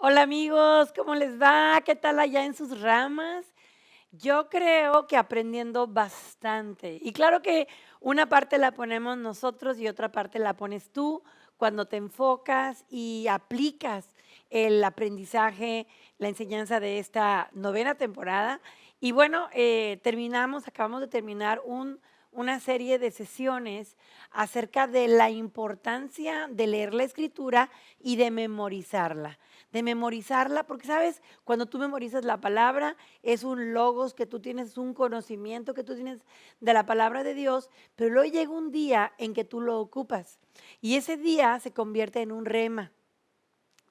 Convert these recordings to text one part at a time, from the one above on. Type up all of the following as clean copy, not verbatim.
Hola amigos, ¿cómo les va? ¿Qué tal allá en sus ramas? Yo creo que aprendiendo bastante. Y claro que una parte la ponemos nosotros y otra parte la pones tú cuando te enfocas y aplicas el aprendizaje, la enseñanza de esta novena temporada. Y bueno, acabamos de terminar una serie de sesiones acerca de la importancia de leer la escritura y de memorizarla, porque sabes, cuando tú memorizas la palabra, es un logos que tú tienes, es un conocimiento que tú tienes de la palabra de Dios, pero luego llega un día en que tú lo ocupas y ese día se convierte en un rema.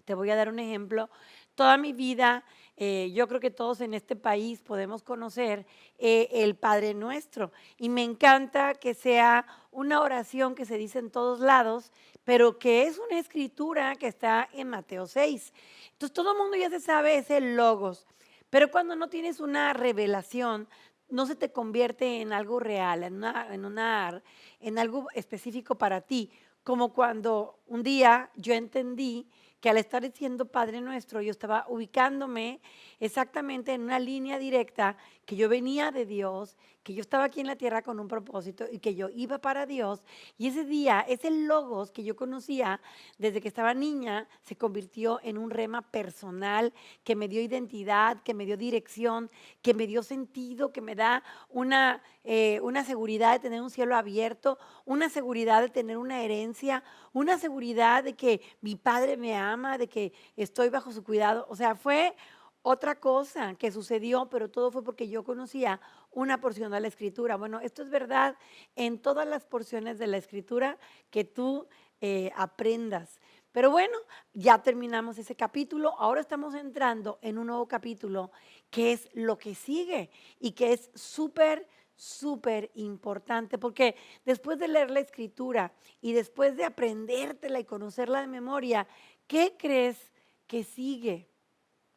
Te voy a dar un ejemplo. Toda mi vida, yo creo que todos en este país podemos conocer el Padre Nuestro y me encanta que sea una oración que se dice en todos lados, pero que es una escritura que está en Mateo 6. Entonces todo el mundo ya se sabe ese logos, pero cuando no tienes una revelación, no se te convierte en algo real, en algo específico para ti, como cuando un día yo entendí que al estar diciendo Padre Nuestro, yo estaba ubicándome exactamente en una línea directa, que yo venía de Dios, que yo estaba aquí en la tierra con un propósito y que yo iba para Dios. Y ese día, ese logos que yo conocía desde que estaba niña, se convirtió en un rema personal que me dio identidad, que me dio dirección, que me dio sentido, que me da una seguridad de tener un cielo abierto, una seguridad de tener una herencia, una seguridad de que mi padre me ama, de que estoy bajo su cuidado. O sea, fue otra cosa que sucedió, pero todo fue porque yo conocía una porción de la escritura. Bueno, esto es verdad en todas las porciones de la escritura que tú aprendas. Pero bueno, ya terminamos ese capítulo. Ahora estamos entrando en un nuevo capítulo que es lo que sigue y que es súper importante, porque después de leer la escritura y después de aprendértela y conocerla de memoria, ¿qué crees que sigue?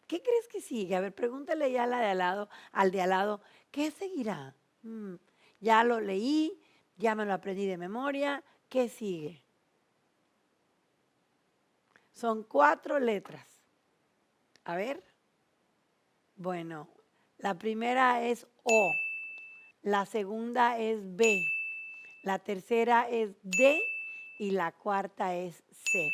¿Qué crees que sigue? A ver, pregúntale ya a la de al lado, al de al lado, ¿qué seguirá? Ya lo leí, ya me lo aprendí de memoria, ¿qué sigue? Son 4 letras. A ver, bueno, la primera es O, la segunda es B, la tercera es D y la cuarta es C.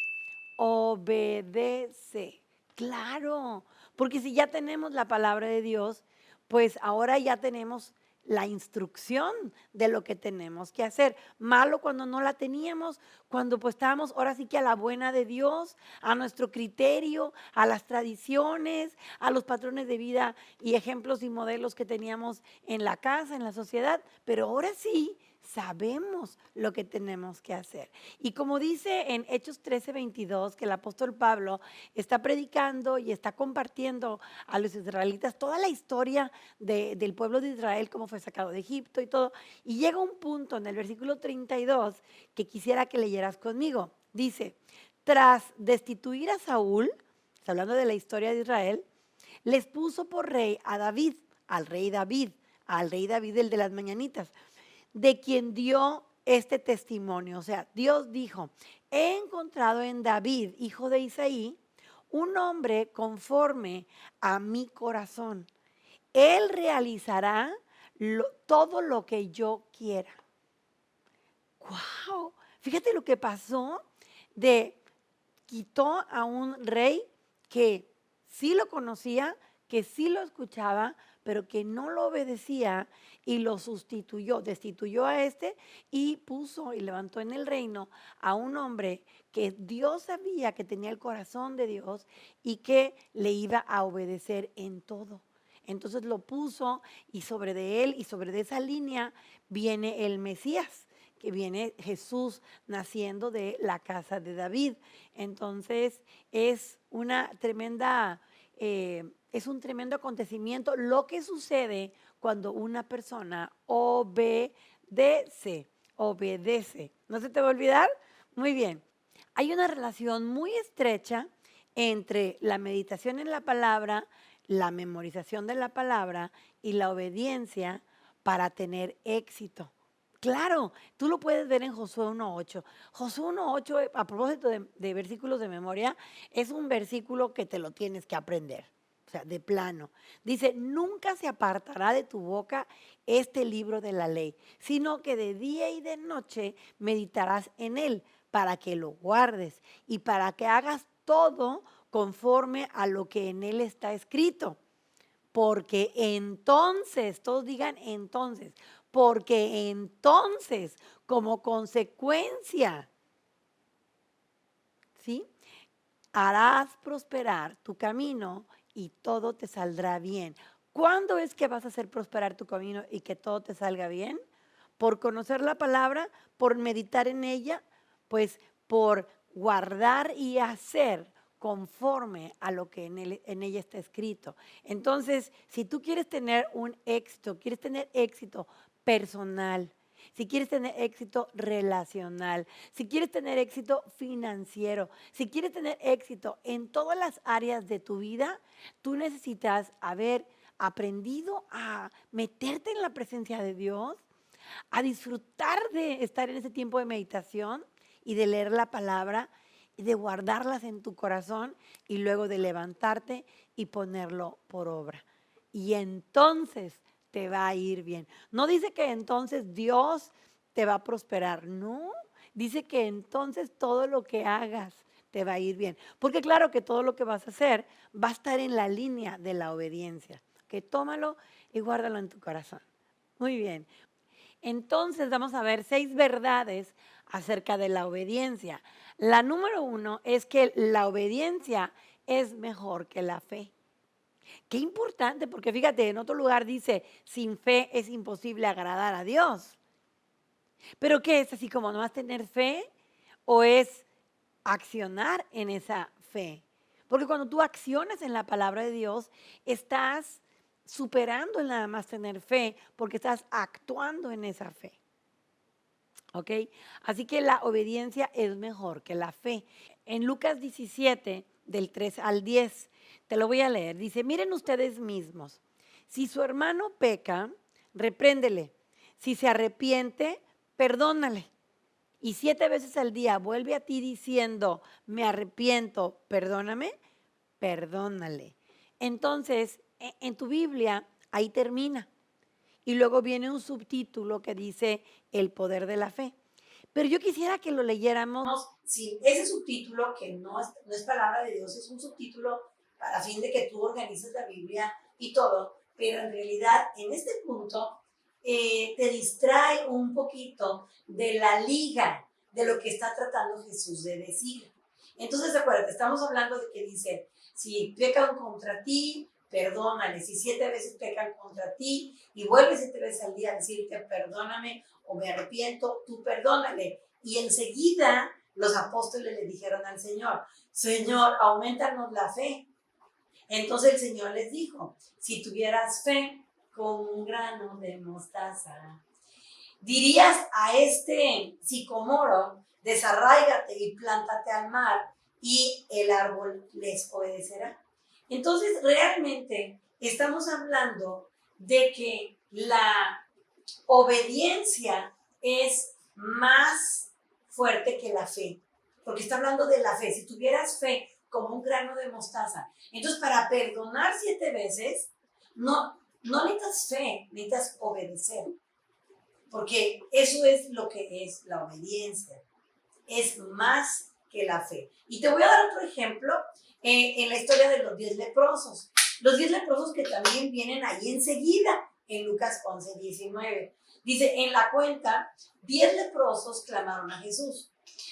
Obedece. Claro, porque si ya tenemos la palabra de Dios, pues ahora ya tenemos la instrucción de lo que tenemos que hacer. Malo cuando no la teníamos, cuando pues estábamos ahora sí que a la buena de Dios, a nuestro criterio, a las tradiciones, a los patrones de vida y ejemplos y modelos que teníamos en la casa, en la sociedad, pero ahora sí sabemos lo que tenemos que hacer. Y como dice en Hechos 13:22, que el apóstol Pablo está predicando y está compartiendo a los israelitas toda la historia del pueblo de Israel, cómo fue sacado de Egipto y todo. Y llega un punto en el versículo 32 que quisiera que leyeras conmigo. Dice, tras destituir a Saúl, está hablando de la historia de Israel, les puso por rey a David, al rey David, al rey David, el de las mañanitas, de quien dio este testimonio. O sea, Dios dijo, he encontrado en David, hijo de Isaí, un hombre conforme a mi corazón. Él realizará todo lo que yo quiera. ¡Wow! Fíjate lo que pasó de quitó a un rey que sí lo conocía, que sí lo escuchaba, pero que no lo obedecía y lo sustituyó, destituyó a este y puso y levantó en el reino a un hombre que Dios sabía que tenía el corazón de Dios y que le iba a obedecer en todo. Entonces lo puso y sobre de él y sobre de esa línea viene el Mesías, que viene Jesús naciendo de la casa de David. Entonces es una tremenda, es un tremendo acontecimiento lo que sucede cuando una persona obedece, obedece. ¿No se te va a olvidar? Muy bien. Hay una relación muy estrecha entre la meditación en la palabra, la memorización de la palabra y la obediencia para tener éxito. Claro, tú lo puedes ver en Josué 1:8. Josué 1:8, a propósito de versículos de memoria, es un versículo que te lo tienes que aprender. O sea, de plano. Dice, nunca se apartará de tu boca este libro de la ley, sino que de día y de noche meditarás en él para que lo guardes y para que hagas todo conforme a lo que en él está escrito. Porque entonces, todos digan entonces, porque entonces, como consecuencia, ¿sí? Harás prosperar tu camino y todo te saldrá bien. ¿Cuándo es que vas a hacer prosperar tu camino y que todo te salga bien? Por conocer la palabra, por meditar en ella, pues por guardar y hacer conforme a lo que en ella está escrito. Entonces, si tú quieres tener un éxito, quieres tener éxito personal, si quieres tener éxito relacional, si quieres tener éxito financiero, si quieres tener éxito en todas las áreas de tu vida, tú necesitas haber aprendido a meterte en la presencia de Dios, a disfrutar de estar en ese tiempo de meditación y de leer la palabra y de guardarlas en tu corazón y luego de levantarte y ponerlo por obra. Y entonces te va a ir bien. No dice que entonces Dios te va a prosperar, no. Dice que entonces todo lo que hagas te va a ir bien. Porque claro que todo lo que vas a hacer va a estar en la línea de la obediencia. Que tómalo y guárdalo en tu corazón. Muy bien. Entonces vamos a ver 6 verdades acerca de la obediencia. La número 1 es que la obediencia es mejor que la fe. Qué importante, porque fíjate, en otro lugar dice, sin fe es imposible agradar a Dios. Pero ¿qué es así como nomás tener fe o es accionar en esa fe? Porque cuando tú accionas en la palabra de Dios, estás superando el nada más tener fe, porque estás actuando en esa fe. ¿Ok? Así que la obediencia es mejor que la fe. En Lucas 17, del 3 al 10, te lo voy a leer. Dice, miren ustedes mismos, si su hermano peca, repréndele. Si se arrepiente, perdónale. Y 7 veces al día vuelve a ti diciendo, me arrepiento, perdóname, perdónale. Entonces, en tu Biblia, ahí termina. Y luego viene un subtítulo que dice El poder de la fe. Pero yo quisiera que lo leyéramos sin ese subtítulo, que no es palabra de Dios, es un subtítulo para fin de que tú organices la Biblia y todo, pero en realidad en este punto te distrae un poquito de la liga de lo que está tratando Jesús de decir. Entonces, acuérdate, estamos hablando de que dice, si pecan contra ti, perdónale. Si 7 veces pecan contra ti y vuelves 7 veces al día a decirte perdóname o me arrepiento, tú perdónale. Y enseguida los apóstoles le dijeron al Señor, Señor, aumentanos la fe. Entonces el Señor les dijo, si tuvieras fe con un grano de mostaza, dirías a este sicomoro, desarráigate y plántate al mar y el árbol les obedecerá. Entonces, realmente estamos hablando de que la obediencia es más fuerte que la fe, porque está hablando de la fe. Si tuvieras fe como un grano de mostaza, entonces para perdonar 7 veces, no necesitas fe, necesitas obedecer, porque eso es lo que es la obediencia, es más que la fe. Y te voy a dar otro ejemplo en la historia de los 10 leprosos. Los 10 leprosos que también vienen ahí enseguida en Lucas 11:19. Dice, en la cuenta, 10 leprosos clamaron a Jesús,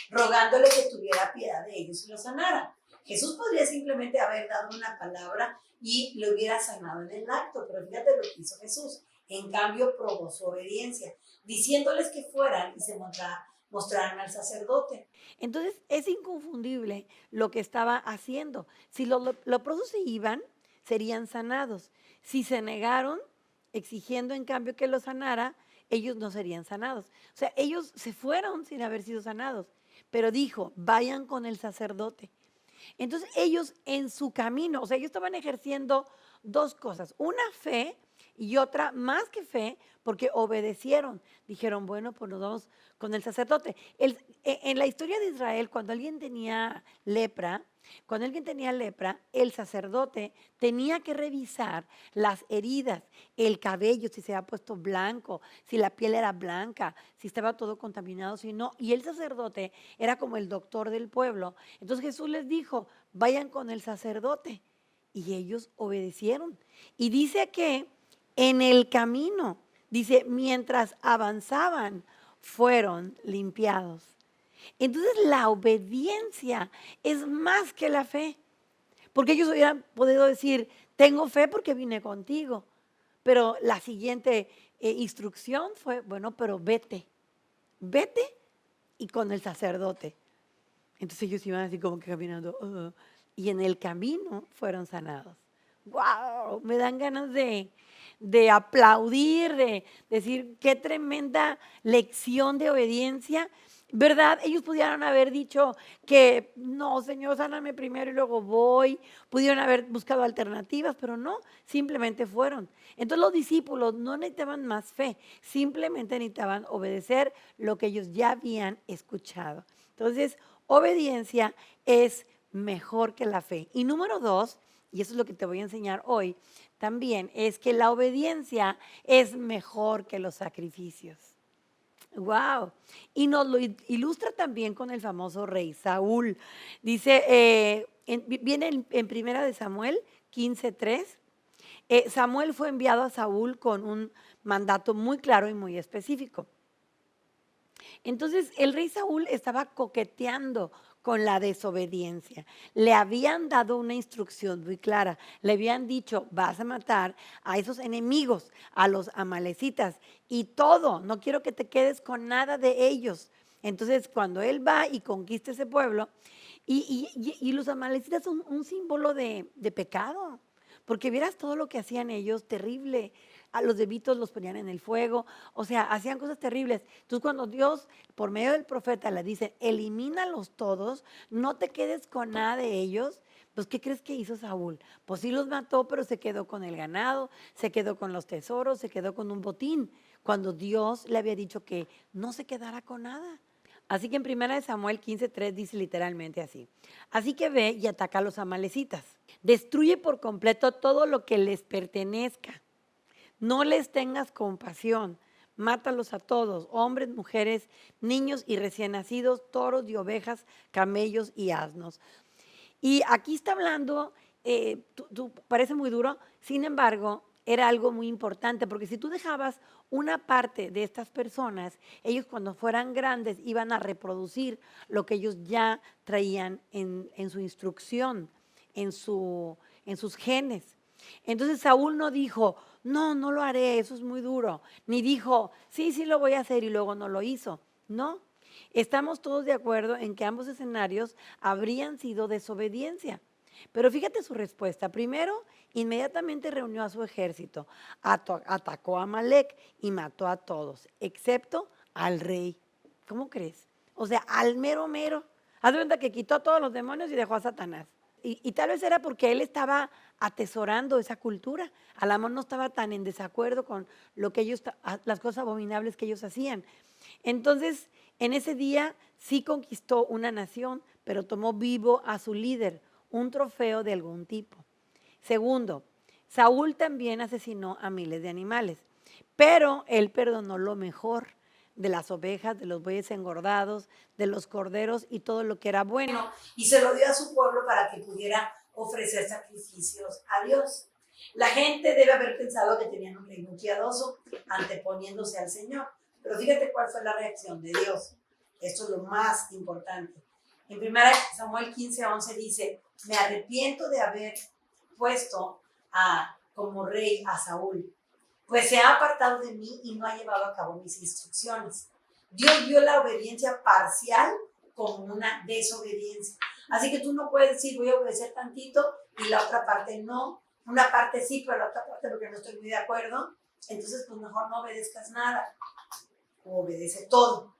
rogándole que tuviera piedad de ellos y los sanara. Jesús podría simplemente haber dado una palabra y lo hubiera sanado en el acto, pero fíjate lo que hizo Jesús. En cambio, probó su obediencia, diciéndoles que fueran y se mostraran al sacerdote. Entonces es inconfundible lo que estaba haciendo. Si los leprosos se iban, serían sanados. Si se negaron, exigiendo en cambio que los sanara, ellos no serían sanados. O sea, ellos se fueron sin haber sido sanados. Pero dijo, vayan con el sacerdote. Entonces ellos en su camino, o sea, ellos estaban ejerciendo 2 cosas. Una fe y otra más que fe, porque obedecieron. Dijeron, bueno, pues nos vamos con el sacerdote. En la historia de Israel, cuando alguien tenía lepra, el sacerdote tenía que revisar las heridas, el cabello, si se había puesto blanco, si la piel era blanca, si estaba todo contaminado, si no. Y el sacerdote era como el doctor del pueblo. Entonces Jesús les dijo, vayan con el sacerdote. Y ellos obedecieron. Y dice que en el camino, dice, mientras avanzaban, fueron limpiados. Entonces la obediencia es más que la fe, porque ellos hubieran podido decir, tengo fe porque vine contigo, pero la siguiente instrucción fue, bueno, pero vete y con el sacerdote. Entonces ellos iban así como que caminando, y en el camino fueron sanados. ¡Wow! Me dan ganas de aplaudir, de decir qué tremenda lección de obediencia, ¿verdad? Ellos pudieron haber dicho que no, Señor, sáname primero y luego voy. Pudieron haber buscado alternativas, pero no, simplemente fueron. Entonces los discípulos no necesitaban más fe, simplemente necesitaban obedecer lo que ellos ya habían escuchado. Entonces, obediencia es mejor que la fe. Y número dos, y eso es lo que te voy a enseñar hoy, también es que la obediencia es mejor que los sacrificios. Wow. Y nos lo ilustra también con el famoso rey Saúl. Dice, viene en Primera de Samuel 15:3. Samuel fue enviado a Saúl con un mandato muy claro y muy específico. Entonces el rey Saúl estaba coqueteando con la desobediencia. Le habían dado una instrucción muy clara. Le habían dicho, vas a matar a esos enemigos, a los amalecitas y todo. No quiero que te quedes con nada de ellos. Entonces cuando él va y conquista ese pueblo, y los amalecitas son un símbolo de pecado. Porque vieras todo lo que hacían ellos, terrible. A los levitos los ponían en el fuego, o sea, hacían cosas terribles. Entonces, cuando Dios, por medio del profeta, le dice, elimínalos todos, no te quedes con nada de ellos, pues, ¿qué crees que hizo Saúl? Pues sí los mató, pero se quedó con el ganado, se quedó con los tesoros, se quedó con un botín, cuando Dios le había dicho que no se quedara con nada. Así que en 1 Samuel 15:3 dice literalmente así. Así que ve y ataca a los amalecitas. Destruye por completo todo lo que les pertenezca. No les tengas compasión. Mátalos a todos, hombres, mujeres, niños y recién nacidos, toros y ovejas, camellos y asnos. Y aquí está hablando, parece muy duro, sin embargo, era algo muy importante, porque si tú dejabas una parte de estas personas, ellos cuando fueran grandes iban a reproducir lo que ellos ya traían en su instrucción, en sus genes. Entonces Saúl no dijo, no, no lo haré, eso es muy duro, ni dijo, sí, sí lo voy a hacer y luego no lo hizo. No, estamos todos de acuerdo en que ambos escenarios habrían sido desobediencia. Pero fíjate su respuesta. Primero, inmediatamente reunió a su ejército, atacó a Amalek y mató a todos, excepto al rey. ¿Cómo crees? O sea, al mero mero. Haz de cuenta que quitó a todos los demonios y dejó a Satanás. Y tal vez era porque él estaba atesorando esa cultura. A lo mejor no estaba tan en desacuerdo con lo que ellos, las cosas abominables que ellos hacían. Entonces, en ese día sí conquistó una nación, pero tomó vivo a su líder, un trofeo de algún tipo. Segundo, Saúl también asesinó a miles de animales, pero él perdonó lo mejor de las ovejas, de los bueyes engordados, de los corderos y todo lo que era bueno, y se lo dio a su pueblo para que pudiera ofrecer sacrificios a Dios. La gente debe haber pensado que tenían un rey muy piadoso, anteponiéndose al Señor. Pero fíjate cuál fue la reacción de Dios. Esto es lo más importante. En 1 Samuel 15:11 dice, me arrepiento de haber puesto como rey a Saúl, pues se ha apartado de mí y no ha llevado a cabo mis instrucciones. Dios vio la obediencia parcial como una desobediencia. Así que tú no puedes decir, voy a obedecer tantito y la otra parte no. Una parte sí, pero la otra parte porque no estoy muy de acuerdo. Entonces, pues mejor no obedezcas nada. O obedece todo,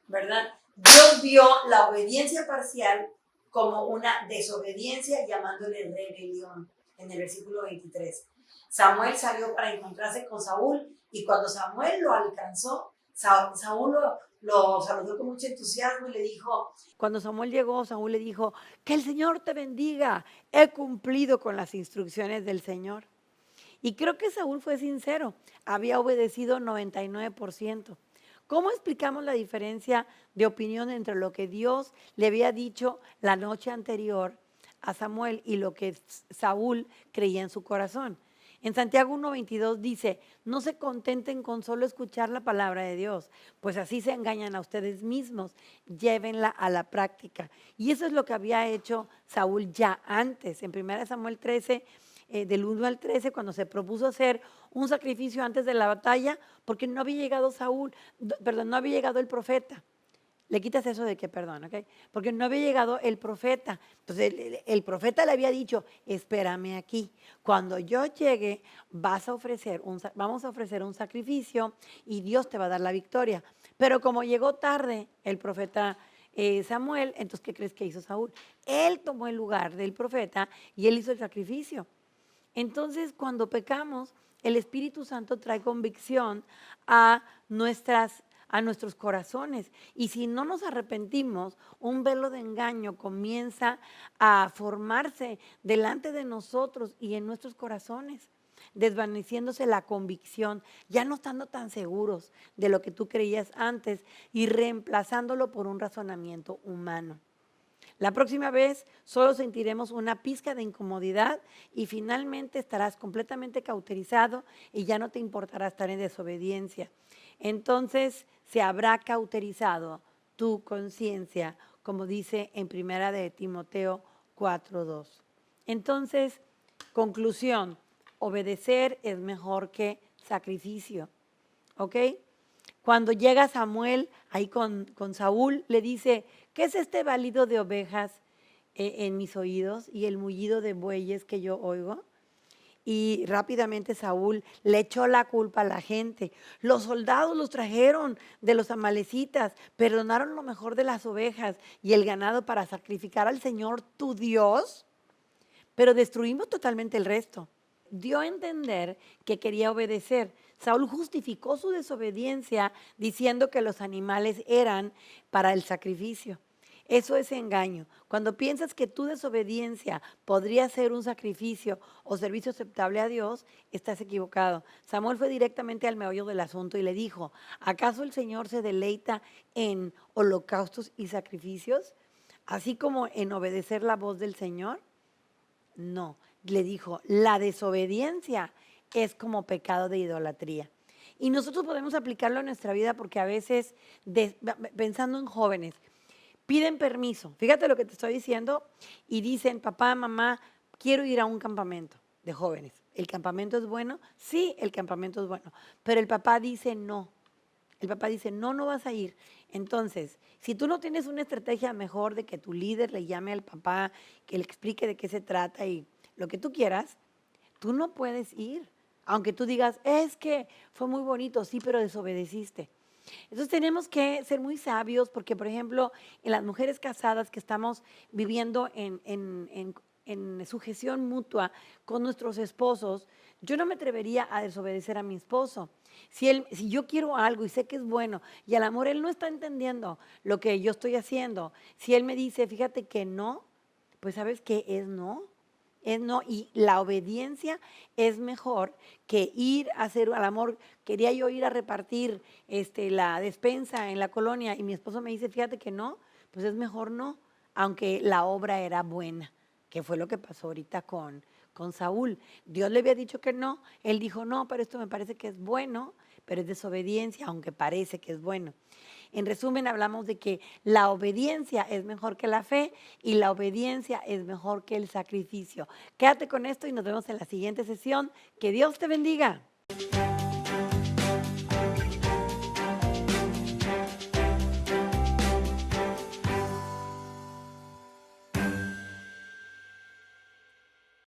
¿verdad? Dios vio la obediencia parcial como una desobediencia, llamándole rebelión, en el versículo 23. Samuel salió para encontrarse con Saúl y cuando Samuel lo alcanzó, Saúl lo saludó con mucho entusiasmo y le dijo, Cuando Samuel llegó, Saúl le dijo, que el Señor te bendiga, he cumplido con las instrucciones del Señor. Y creo que Saúl fue sincero, había obedecido 99%. ¿Cómo explicamos la diferencia de opinión entre lo que Dios le había dicho la noche anterior a Samuel y lo que Saúl creía en su corazón? En Santiago 1:22 dice, no se contenten con solo escuchar la palabra de Dios, pues así se engañan a ustedes mismos, llévenla a la práctica. Y eso es lo que había hecho Saúl ya antes. En 1 Samuel 13, del 1 al 13, cuando se propuso hacer un sacrificio antes de la batalla, porque no había llegado Saúl, perdón, no había llegado el profeta. Le quitas eso de que perdón, ¿ok? Porque no había llegado el profeta. Entonces el profeta le había dicho, espérame aquí. Cuando yo llegue, vamos a ofrecer un sacrificio y Dios te va a dar la victoria. Pero como llegó tarde el profeta Samuel, entonces, ¿qué crees que hizo Saúl? Él tomó el lugar del profeta y él hizo el sacrificio. Entonces, cuando pecamos, el Espíritu Santo trae convicción a nuestros corazones. Y si no nos arrepentimos, un velo de engaño comienza a formarse delante de nosotros y en nuestros corazones, desvaneciéndose la convicción, ya no estando tan seguros de lo que tú creías antes y reemplazándolo por un razonamiento humano. La próxima vez solo sentiremos una pizca de incomodidad y finalmente estarás completamente cauterizado y ya no te importará estar en desobediencia. Entonces se habrá cauterizado tu conciencia, como dice en primera de Timoteo 4:2. Entonces, conclusión, obedecer es mejor que sacrificio. ¿Ok? Cuando llega Samuel ahí con Saúl, le dice, ¿qué es este balido de ovejas en mis oídos y el mullido de bueyes que yo oigo? Y rápidamente Saúl le echó la culpa a la gente. Los soldados los trajeron de los amalecitas, perdonaron lo mejor de las ovejas y el ganado para sacrificar al Señor tu Dios, pero destruimos totalmente el resto. Dio a entender que quería obedecer. Saúl justificó su desobediencia diciendo que los animales eran para el sacrificio. Eso es engaño. Cuando piensas que tu desobediencia podría ser un sacrificio o servicio aceptable a Dios, estás equivocado. Samuel fue directamente al meollo del asunto y le dijo, ¿acaso el Señor se deleita en holocaustos y sacrificios, así como en obedecer la voz del Señor? No, le dijo, la desobediencia es como pecado de idolatría. Y nosotros podemos aplicarlo en nuestra vida porque a veces, pensando en jóvenes, piden permiso. Fíjate lo que te estoy diciendo y dicen, papá, mamá, quiero ir a un campamento de jóvenes. ¿El campamento es bueno? Sí, el campamento es bueno. Pero el papá dice no. El papá dice, no, no vas a ir. Entonces, si tú no tienes una estrategia mejor de que tu líder le llame al papá, que le explique de qué se trata y lo que tú quieras, tú no puedes ir. Aunque tú digas, es que fue muy bonito, sí, pero desobedeciste. Entonces tenemos que ser muy sabios porque, por ejemplo, en las mujeres casadas que estamos viviendo en sujeción mutua con nuestros esposos, yo no me atrevería a desobedecer a mi esposo. Si yo quiero algo y sé que es bueno y al amor él no está entendiendo lo que yo estoy haciendo, si él me dice, fíjate que no, pues sabes que es no. Es no, y la obediencia es mejor que ir a hacer al amor. Quería yo ir a repartir la despensa en la colonia y mi esposo me dice, fíjate que no, pues es mejor no, aunque la obra era buena, que fue lo que pasó ahorita con Saúl. Dios le había dicho que no, él dijo no, pero esto me parece que es bueno, pero es desobediencia, aunque parece que es bueno. En resumen, hablamos de que la obediencia es mejor que la fe y la obediencia es mejor que el sacrificio. Quédate con esto y nos vemos en la siguiente sesión. Que Dios te bendiga.